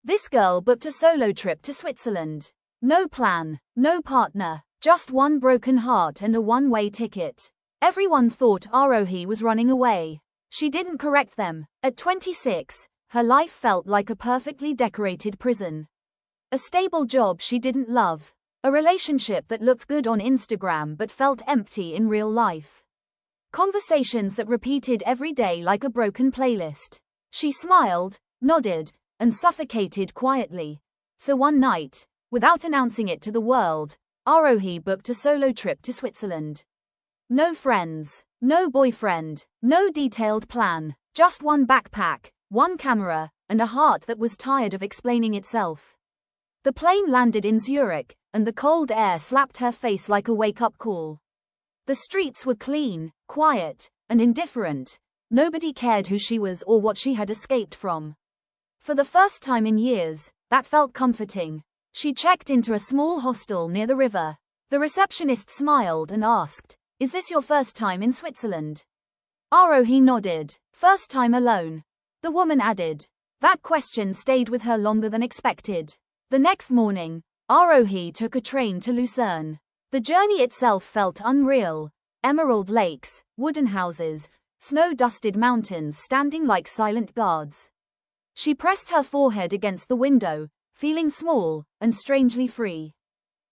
This girl booked a solo trip to Switzerland. No plan, no partner, just one broken heart and a one-way ticket. Everyone thought Arohi was running away. She didn't correct them. At 26, her life felt like a perfectly decorated prison. A stable job she didn't love. A relationship that looked good on Instagram but felt empty in real life. Conversations that repeated every day like a broken playlist. She smiled, nodded, and suffocated quietly. So one night, without announcing it to the world, Arohi booked a solo trip to Switzerland. No friends, no boyfriend, no detailed plan, just one backpack, one camera, and a heart that was tired of explaining itself. The plane landed in Zurich, and the cold air slapped her face like a wake-up call. The streets were clean, quiet, and indifferent. Nobody cared who she was or what she had escaped from. For the first time in years, that felt comforting. She checked into a small hostel near the river. The receptionist smiled and asked, "Is this your first time in Switzerland?" Arohi nodded. "First time alone." The woman added. That question stayed with her longer than expected. The next morning, Arohi took a train to Lucerne. The journey itself felt unreal. Emerald lakes, wooden houses, snow-dusted mountains standing like silent guards. She pressed her forehead against the window, feeling small and strangely free.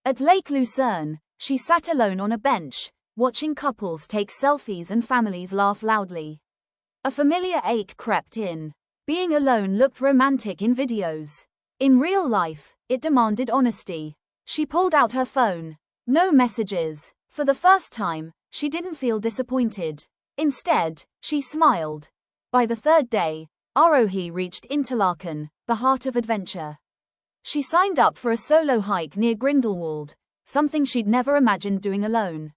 At Lake Lucerne, she sat alone on a bench, watching couples take selfies and families laugh loudly. A familiar ache crept in. Being alone looked romantic in videos. In real life, it demanded honesty. She pulled out her phone. No messages. For the first time, she didn't feel disappointed. Instead, she smiled. By the third day, Arohi reached Interlaken, the heart of adventure. She signed up for a solo hike near Grindelwald, something she'd never imagined doing alone.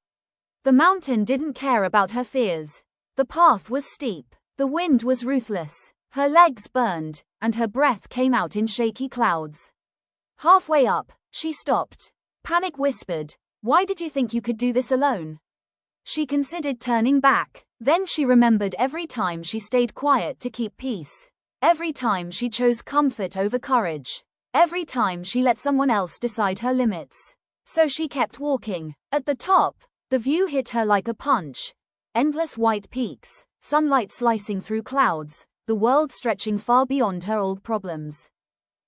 The mountain didn't care about her fears. The path was steep. The wind was ruthless. Her legs burned, and her breath came out in shaky clouds. Halfway up, she stopped. Panic whispered, "Why did you think you could do this alone?" She considered turning back. Then she remembered every time she stayed quiet to keep peace. Every time she chose comfort over courage. Every time she let someone else decide her limits. So she kept walking. At the top, the view hit her like a punch. Endless white peaks, sunlight slicing through clouds, the world stretching far beyond her old problems.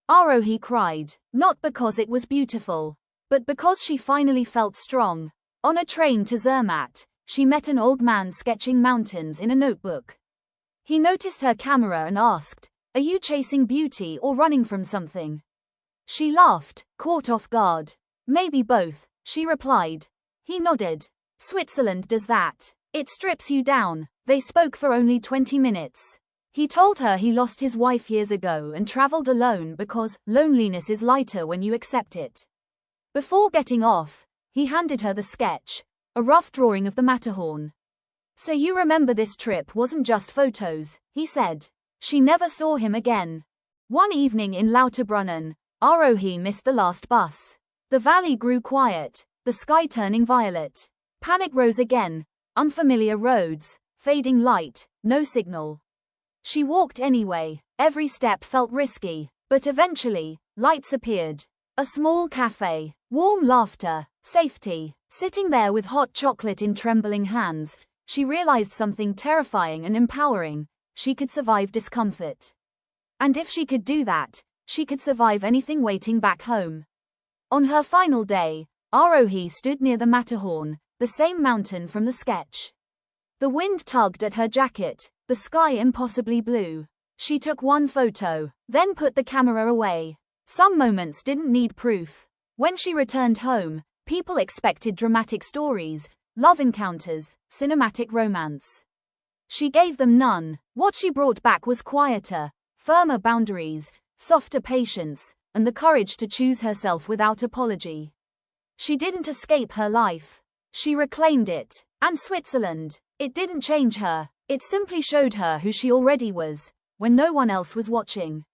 Arohi cried, not because it was beautiful, but because she finally felt strong. On a train to Zermatt, she met an old man sketching mountains in a notebook. He noticed her camera and asked, "Are you chasing beauty or running from something?" She laughed, caught off guard. "Maybe both," she replied. He nodded. "Switzerland does that. It strips you down." They spoke for only 20 minutes. He told her he lost his wife years ago and traveled alone because loneliness is lighter when you accept it. Before getting off, he handed her the sketch, a rough drawing of the Matterhorn. "So you remember this trip wasn't just photos," he said. She never saw him again. One evening in Lauterbrunnen, Arohi missed the last bus. The valley grew quiet, the sky turning violet. Panic rose again. Unfamiliar roads, fading light, no signal. She walked anyway. Every step felt risky, but eventually, lights appeared. A small cafe, warm laughter, safety. Sitting there with hot chocolate in trembling hands, she realized something terrifying and empowering. She could survive discomfort. And if she could do that, she could survive anything waiting back home. On her final day, Arohi stood near the Matterhorn, the same mountain from the sketch. The wind tugged at her jacket, the sky impossibly blue. She took one photo, then put the camera away. Some moments didn't need proof. When she returned home, people expected dramatic stories, love encounters, cinematic romance. She gave them none. What she brought back was quieter, firmer boundaries, softer patience, and the courage to choose herself without apology. She didn't escape her life. She reclaimed it. And Switzerland, it didn't change her. It simply showed her who she already was, when no one else was watching.